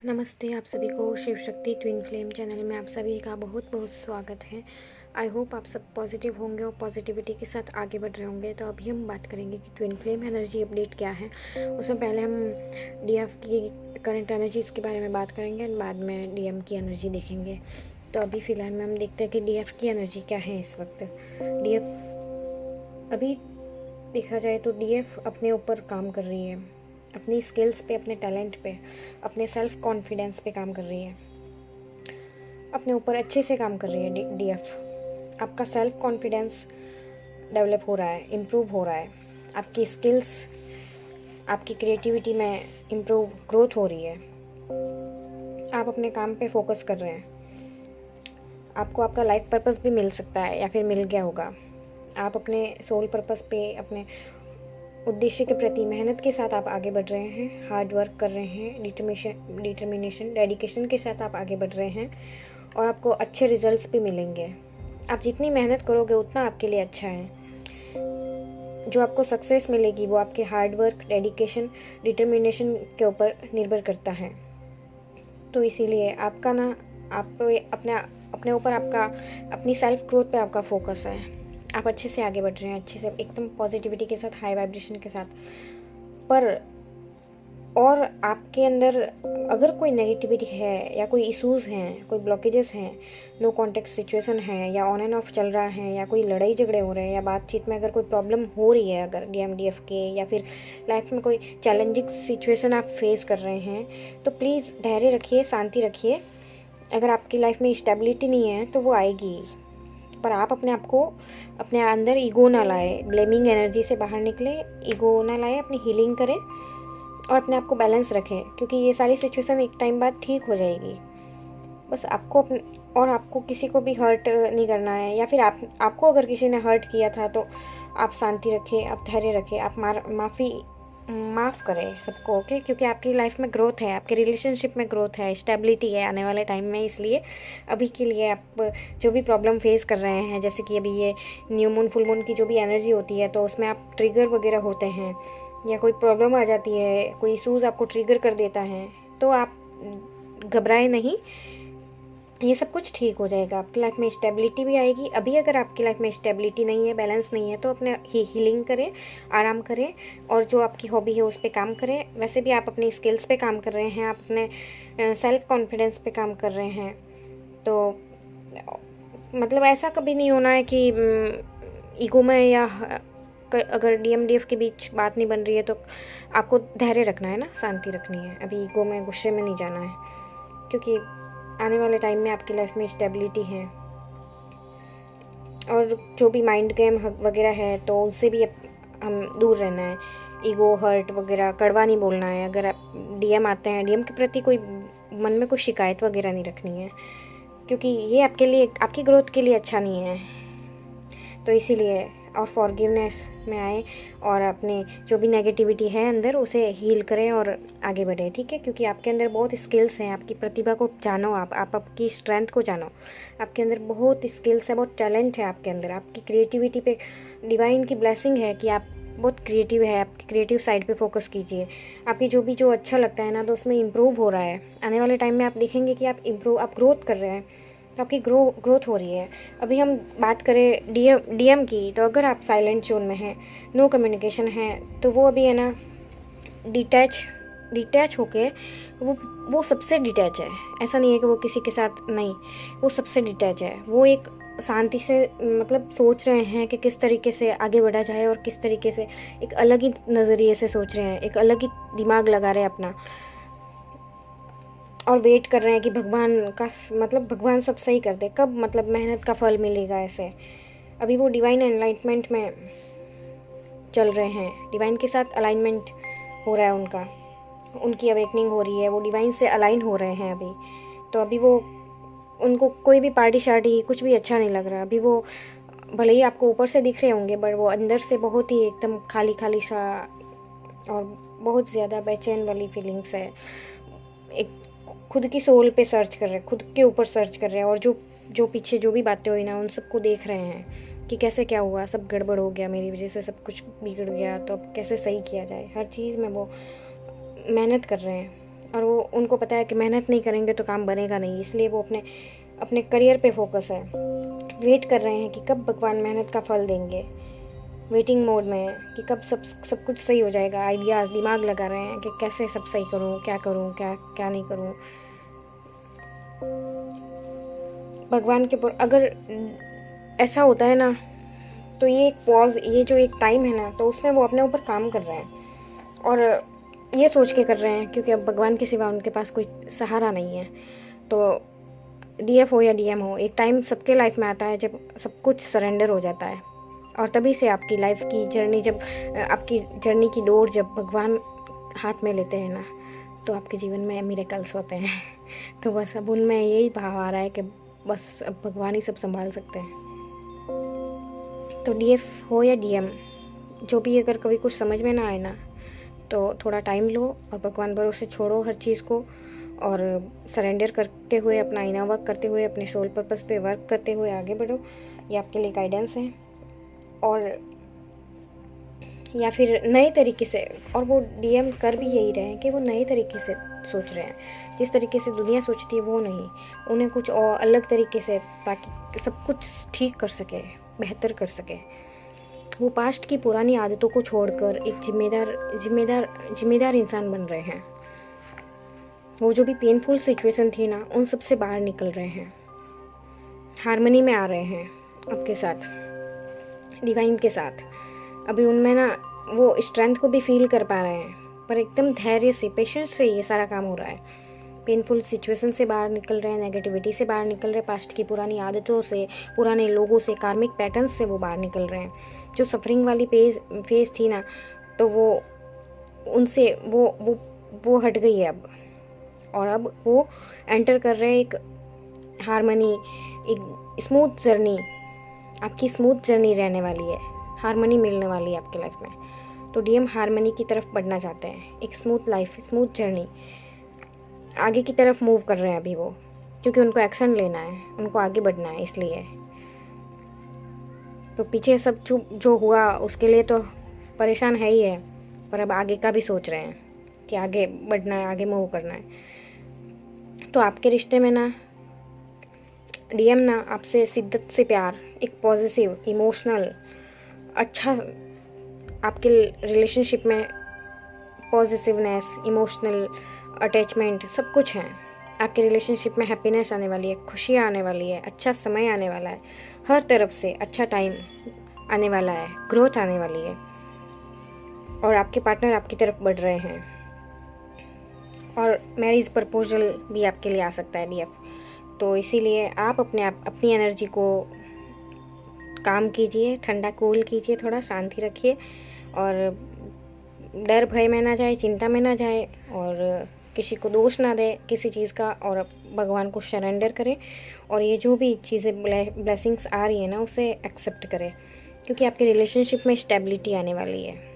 नमस्ते आप सभी को Shiv Shakti twin flame channel में आप सभी का बहुत बहुत स्वागत है। आई होप आप सब पॉजिटिव होंगे और पॉजिटिविटी के साथ आगे बढ़ रहे होंगे। तो अभी हम बात करेंगे कि ट्विन फ्लेम एनर्जी अपडेट क्या है। उसमें पहले हम डीएफ की करंट एनर्जीज़ के बारे में बात करेंगे और बाद में डीएम की एनर्जी देखेंगे। तो अभी फ़िलहाल में हम देखते हैं कि डीएफ की एनर्जी क्या है इस वक्त। डीएफ अभी देखा जाए तो डीएफ अपने ऊपर काम कर रही है, अपनी स्किल्स पे, अपने टैलेंट पे, अपने सेल्फ कॉन्फिडेंस पे काम कर रही है, अपने ऊपर अच्छे से काम कर रही है। डीएफ आपका सेल्फ कॉन्फिडेंस डेवलप हो रहा है, इम्प्रूव हो रहा है, आपकी स्किल्स, आपकी क्रिएटिविटी में इम्प्रूव ग्रोथ हो रही है, आप अपने काम पे फोकस कर रहे हैं, आपको आपका लाइफ पर्पस भी मिल सकता है या फिर मिल गया होगा। आप अपने सोल पर्पस पे, अपने उद्देश्य के प्रति मेहनत के साथ आप आगे बढ़ रहे हैं, हार्ड वर्क कर रहे हैं, डिटर्मिनेशन, डेडिकेशन के साथ आप आगे बढ़ रहे हैं और आपको अच्छे रिजल्ट्स भी मिलेंगे। आप जितनी मेहनत करोगे उतना आपके लिए अच्छा है। जो आपको सक्सेस मिलेगी वो आपके हार्ड वर्क, डेडिकेशन, डिटर्मिनेशन के ऊपर निर्भर करता है। तो इसीलिए आपका आप अपने ऊपर आपका अपनी सेल्फ ग्रोथ पे आपका फोकस है। आप अच्छे से आगे बढ़ रहे हैं, अच्छे से एकदम पॉजिटिविटी के साथ, हाई वाइब्रेशन के साथ। पर और आपके अंदर अगर कोई नेगेटिविटी है या कोई इश्यूज़ हैं, कोई ब्लॉकेजेस हैं, नो कॉन्टेक्ट सिचुएशन है या ऑन एंड ऑफ चल रहा है या कोई लड़ाई झगड़े हो रहे हैं या बातचीत में अगर कोई प्रॉब्लम हो रही है, अगर डीएमडीएफ के या फिर लाइफ में कोई चैलेंजिंग सिचुएशन आप फेस कर रहे हैं, तो प्लीज़ धैर्य रखिए, शांति रखिए। अगर आपकी लाइफ में स्टेबिलिटी नहीं है तो वो आएगी, पर आप अपने आप को अपने अंदर ईगो ना लाए, ब्लेमिंग एनर्जी से बाहर निकले, ईगो ना लाए, अपनी हीलिंग करें और अपने आप को बैलेंस रखें, क्योंकि ये सारी सिचुएशन एक टाइम बाद ठीक हो जाएगी। बस आपको आपको किसी को भी हर्ट नहीं करना है, या फिर आपको अगर किसी ने हर्ट किया था तो आप शांति रखें, आप धैर्य रखें, आप माफ़ करें सबको, ओके। क्योंकि आपकी लाइफ में ग्रोथ है, आपके रिलेशनशिप में ग्रोथ है, स्टेबिलिटी है आने वाले टाइम में। इसलिए अभी के लिए आप जो भी प्रॉब्लम फेस कर रहे हैं, जैसे कि अभी ये न्यू मून, फुल मून की जो भी एनर्जी होती है, तो उसमें आप ट्रिगर वगैरह होते हैं या कोई प्रॉब्लम आ जाती है, कोई इशूज़ आपको ट्रिगर कर देता है, तो आप घबराएं नहीं, ये सब कुछ ठीक हो जाएगा। आपकी लाइफ में स्टेबिलिटी भी आएगी। अभी अगर आपकी लाइफ में स्टेबिलिटी नहीं है, बैलेंस नहीं है, तो अपने हीलिंग करें, आराम करें और जो आपकी हॉबी है उस पर काम करें। वैसे भी आप अपनी स्किल्स पे काम कर रहे हैं, आप अपने सेल्फ कॉन्फिडेंस पे काम कर रहे हैं। तो मतलब ऐसा कभी नहीं होना है कि ईगो में या अगर डीएमडीएफ के बीच बात नहीं बन रही है तो आपको धैर्य रखना है ना, शांति रखनी है। अभी ईगो में, गुस्से में नहीं जाना है, क्योंकि आने वाले टाइम में आपकी लाइफ में स्टेबिलिटी है। और जो भी माइंड गेम वगैरह है तो उनसे भी हम दूर रहना है। ईगो, हर्ट वगैरह कड़वा नहीं बोलना है। अगर आप डीएम आते हैं, डीएम के प्रति कोई मन में कोई शिकायत वगैरह नहीं रखनी है, क्योंकि ये आपके लिए, आपकी ग्रोथ के लिए अच्छा नहीं है। तो इसीलिए और फॉरगिवनेस में आए और अपने जो भी नेगेटिविटी है अंदर उसे हील करें और आगे बढ़े, ठीक है। क्योंकि आपके अंदर बहुत स्किल्स हैं, आपकी प्रतिभा को जानो, आप आपकी स्ट्रेंथ को जानो। आपके अंदर बहुत स्किल्स है, बहुत टैलेंट है आपके अंदर। आपकी क्रिएटिविटी पे डिवाइन की ब्लेसिंग है कि आप बहुत क्रिएटिव है। आपकी क्रिएटिव साइड पे फोकस कीजिए। आपकी जो अच्छा लगता है ना, तो उसमें इम्प्रूव हो रहा है। आने वाले टाइम में आप देखेंगे कि आप ग्रोथ कर रहे हैं, आपकी ग्रोथ हो रही है। अभी हम बात करें डीएम की, तो अगर आप साइलेंट जोन में हैं, नो कम्युनिकेशन है, तो वो अभी है ना डिटैच होके वो सबसे डिटैच है। ऐसा नहीं है कि वो किसी के साथ नहीं, वो सबसे डिटैच है। वो एक शांति से मतलब सोच रहे हैं कि किस तरीके से आगे बढ़ा जाए और किस तरीके से एक अलग ही नज़रिए से सोच रहे हैं, एक अलग ही दिमाग लगा रहे हैं अपना, और वेट कर रहे हैं कि भगवान सब सही कर दे, कब मतलब मेहनत का फल मिलेगा। ऐसे अभी वो डिवाइन एनलाइटमेंट में चल रहे हैं, डिवाइन के साथ अलाइनमेंट हो रहा है उनका, उनकी अवेकनिंग हो रही है, वो डिवाइन से अलाइन हो रहे हैं अभी। तो अभी वो, उनको कोई भी पार्टी शार्टी कुछ भी अच्छा नहीं लग रहा। अभी वो भले ही आपको ऊपर से दिख रहे होंगे, बट वो अंदर से बहुत ही एकदम खाली खाली सा और बहुत ज़्यादा बेचैन वाली फीलिंग्स है। एक खुद की सोल पे सर्च कर रहे हैं, खुद के ऊपर सर्च कर रहे हैं, और जो पीछे जो भी बातें हुई ना, उन सबको देख रहे हैं कि कैसे क्या हुआ, सब गड़बड़ हो गया, मेरी वजह से सब कुछ बिगड़ गया, तो अब कैसे सही किया जाए। हर चीज़ में वो मेहनत कर रहे हैं। और वो उनको पता है कि मेहनत नहीं करेंगे तो काम बनेगा नहीं, इसलिए वो अपने अपने करियर पे फोकस है। वेट कर रहे हैं कि कब भगवान मेहनत का फल देंगे, वेटिंग मोड में है कि कब सब कुछ सही हो जाएगा। आइडियाज़ दिमाग लगा रहे हैं कि कैसे सब सही करूं, क्या क्या क्या नहीं करूं। भगवान के अगर ऐसा होता है ना, तो ये एक पॉज, ये जो एक टाइम है ना, तो उसमें वो अपने ऊपर काम कर रहे हैं और ये सोच के कर रहे हैं क्योंकि अब भगवान के सिवा उनके पास कोई सहारा नहीं है। तो डीएफ हो या डीएम हो, एक टाइम सबके लाइफ में आता है जब सब कुछ सरेंडर हो जाता है, और तभी से आपकी लाइफ की जर्नी, जब आपकी जर्नी की डोर जब भगवान हाथ में लेते हैं ना, तो आपके जीवन में मिरेकल्स होते हैं। तो बस अब उनमें यही भाव आ रहा है कि बस अब भगवान ही सब संभाल सकते हैं। तो डीएफ हो या डीएम, जो भी अगर कभी कुछ समझ में ना आए ना, तो थोड़ा टाइम लो और भगवान भरोसे छोड़ो हर चीज़ को, और सरेंडर करते हुए, अपना इनर वर्क करते हुए, अपने सोल पर्पस पे वर्क करते हुए आगे बढ़ो। ये आपके लिए गाइडेंस है। और या फिर नए तरीके से, और वो डीएम कर भी यही रहे हैं कि वो नए तरीके से सोच रहे हैं। जिस तरीके से दुनिया सोचती है वो नहीं, उन्हें कुछ और अलग तरीके से, ताकि सब कुछ ठीक कर सके, बेहतर कर सके। वो पास्ट की पुरानी आदतों को छोड़कर एक जिम्मेदार इंसान बन रहे हैं। वो जो भी पेनफुल सिचुएशन थी ना, उन सब से बाहर निकल रहे हैं, हार्मनी में आ रहे हैं आपके साथ, डिवाइन के साथ। अभी उनमें ना वो स्ट्रेंथ को भी फील कर पा रहे हैं, पर एकदम धैर्य से, पेशेंस से ये सारा काम हो रहा है। पेनफुल सिचुएशन से बाहर निकल रहे हैं, नेगेटिविटी से बाहर निकल रहे हैं, पास्ट की पुरानी आदतों से, पुराने लोगों से, कार्मिक पैटर्न्स से वो बाहर निकल रहे हैं। जो सफरिंग वाली फेज थी ना, तो वो उनसे वो हट गई है अब, और अब वो एंटर कर रहे हैं एक हारमनी, एक स्मूथ जर्नी। आपकी स्मूथ जर्नी रहने वाली है, हारमनी मिलने वाली है आपके लाइफ में। तो डीएम हारमनी की तरफ बढ़ना चाहते हैं, एक स्मूथ लाइफ, स्मूथ जर्नी, आगे की तरफ मूव कर रहे हैं अभी वो, क्योंकि उनको एक्शन लेना है, उनको आगे बढ़ना है इसलिए। तो पीछे सब जो हुआ उसके लिए तो परेशान है ही है, पर अब आगे का भी सोच रहे हैं कि आगे बढ़ना है, आगे मूव करना है। तो आपके रिश्ते में ना डीएम ना आपसे शिद्दत से प्यार, एक पॉजिटिव इमोशनल अच्छा, आपके रिलेशनशिप में पॉजिटिवनेस, इमोशनल अटैचमेंट सब कुछ है। आपके रिलेशनशिप में हैप्पीनेस आने वाली है, खुशियाँ आने वाली है, अच्छा समय आने वाला है, हर तरफ से अच्छा टाइम आने वाला है, ग्रोथ आने वाली है, और आपके पार्टनर आपकी तरफ बढ़ रहे हैं। और मैरिज प्रपोजल भी आपके लिए आ सकता है डीएफ। तो इसीलिए आप अपनी एनर्जी को काम कीजिए, ठंडा कूल कीजिए, थोड़ा शांति रखिए, और डर भय में ना जाए, चिंता में ना जाए, और किसी को दोष ना दे किसी चीज़ का, और भगवान को सरेंडर करें, और ये जो भी चीज़ें ब्लेसिंग्स आ रही है ना, उसे एक्सेप्ट करें, क्योंकि आपके रिलेशनशिप में स्टेबिलिटी आने वाली है।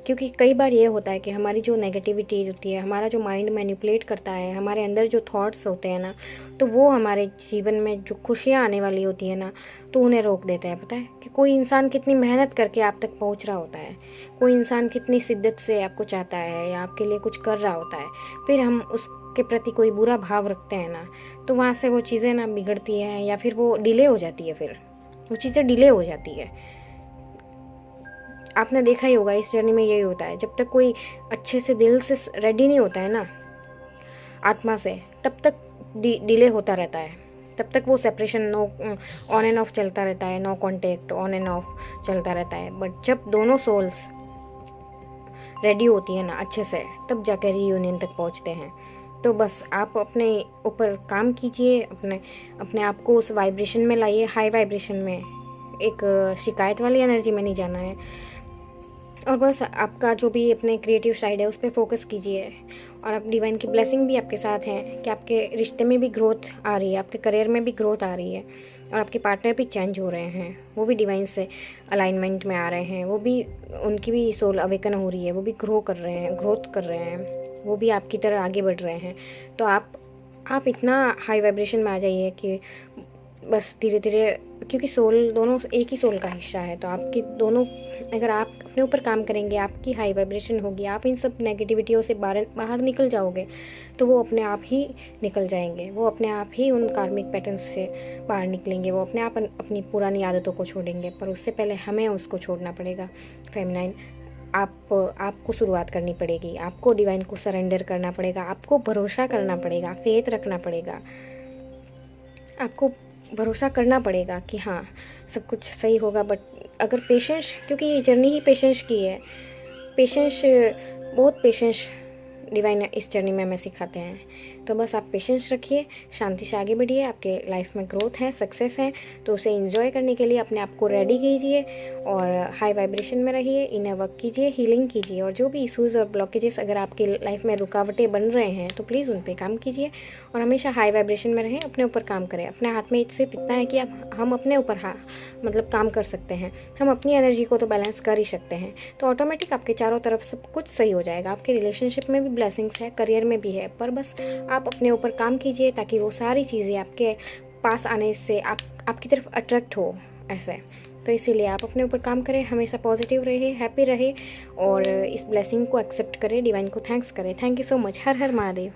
क्योंकि कई बार ये होता है कि हमारी जो नेगेटिविटी होती है, हमारा जो माइंड मैनिपुलेट करता है, हमारे अंदर जो थॉट्स होते हैं ना, तो वो हमारे जीवन में जो खुशियाँ आने वाली होती है ना, तो उन्हें रोक देते हैं। पता है कि कोई इंसान कितनी मेहनत करके आप तक पहुंच रहा होता है, कोई इंसान कितनी शिद्दत से आपको चाहता है या आपके लिए कुछ कर रहा होता है, फिर हम उसके प्रति कोई बुरा भाव रखते हैं ना, तो वहाँ से वो चीज़ें ना बिगड़ती हैं, या फिर वो डिले हो जाती है, फिर वो चीज़ें डिले हो जाती है। आपने देखा ही होगा, इस जर्नी में यही होता है, जब तक कोई अच्छे से दिल से रेडी नहीं होता है ना, आत्मा से, तब तक डिले होता रहता है, तब तक वो separation, no on and off चलता रहता है, no contact, on and off चलता रहता है। बट जब दोनों सोल्स रेडी होती है ना अच्छे से, तब जाकर रीयूनियन तक पहुंचते हैं। तो बस आप अपने ऊपर काम कीजिए, अपने आप को उस वाइब्रेशन में लाइए, हाई वाइब्रेशन में, एक शिकायत वाली एनर्जी में नहीं जाना है, और बस आपका जो भी अपने क्रिएटिव साइड है उस पर फोकस कीजिए। और आप डिवाइन की ब्लेसिंग भी आपके साथ है कि आपके रिश्ते में भी ग्रोथ आ रही है, आपके करियर में भी ग्रोथ आ रही है, और आपके पार्टनर भी चेंज हो रहे हैं, वो भी डिवाइन से अलाइनमेंट में आ रहे हैं, वो भी, उनकी भी सोल अवेकन हो रही है, वो भी ग्रोथ कर रहे हैं, वो भी आपकी तरह आगे बढ़ रहे हैं। तो आप इतना हाई वाइब्रेशन में आ जाइए कि बस धीरे धीरे, क्योंकि सोल दोनों एक ही सोल का हिस्सा है, तो आपकी दोनों, अगर आप अपने ऊपर काम करेंगे, आपकी हाई वाइब्रेशन होगी, आप इन सब नेगेटिविटियों से बाहर बाहर निकल जाओगे, तो वो अपने आप ही निकल जाएंगे, वो अपने आप ही उन कार्मिक पैटर्न्स से बाहर निकलेंगे, वो अपने आप अपनी पुरानी आदतों को छोड़ेंगे। पर उससे पहले हमें उसको छोड़ना पड़ेगा। फेमिनाइन, आपको शुरुआत करनी पड़ेगी, आपको डिवाइन को सरेंडर करना पड़ेगा, आपको भरोसा करना पड़ेगा, फेथ रखना पड़ेगा, आपको भरोसा करना पड़ेगा कि हाँ सब कुछ सही होगा। बट अगर पेशेंस, क्योंकि ये जर्नी ही पेशेंस की है, पेशेंस, बहुत पेशेंस डिवाइन इस जर्नी में हमें सिखाते हैं। तो बस आप पेशेंस रखिए, शांति से आगे बढ़िए। आपके लाइफ में ग्रोथ है, सक्सेस है, तो उसे एंजॉय करने के लिए अपने आप को रेडी कीजिए और हाई वाइब्रेशन में रहिए, इनर वर्क कीजिए, हीलिंग कीजिए। और जो भी इश्यूज़ और ब्लॉकेजेस अगर आपकी लाइफ में रुकावटें बन रहे हैं तो प्लीज़ उन पर काम कीजिए और हमेशा हाई वाइब्रेशन में रहें, अपने ऊपर काम करें। अपने हाथ में सिर्फ इतना है कि हम अपने ऊपर मतलब काम कर सकते हैं, हम अपनी एनर्जी को तो बैलेंस कर ही सकते हैं, तो ऑटोमेटिक आपके चारों तरफ सब कुछ सही हो जाएगा। आपके रिलेशनशिप में भी ब्लेसिंग्स है, करियर में भी है, पर बस आप अपने ऊपर काम कीजिए ताकि वो सारी चीज़ें आपके पास आने से आपकी तरफ अट्रैक्ट हो ऐसे। तो इसीलिए आप अपने ऊपर काम करें, हमेशा पॉजिटिव रहिए, हैप्पी रहे और इस ब्लेसिंग को एक्सेप्ट करें, डिवाइन को थैंक्स करें। Thank you so much. Her her Mahadev.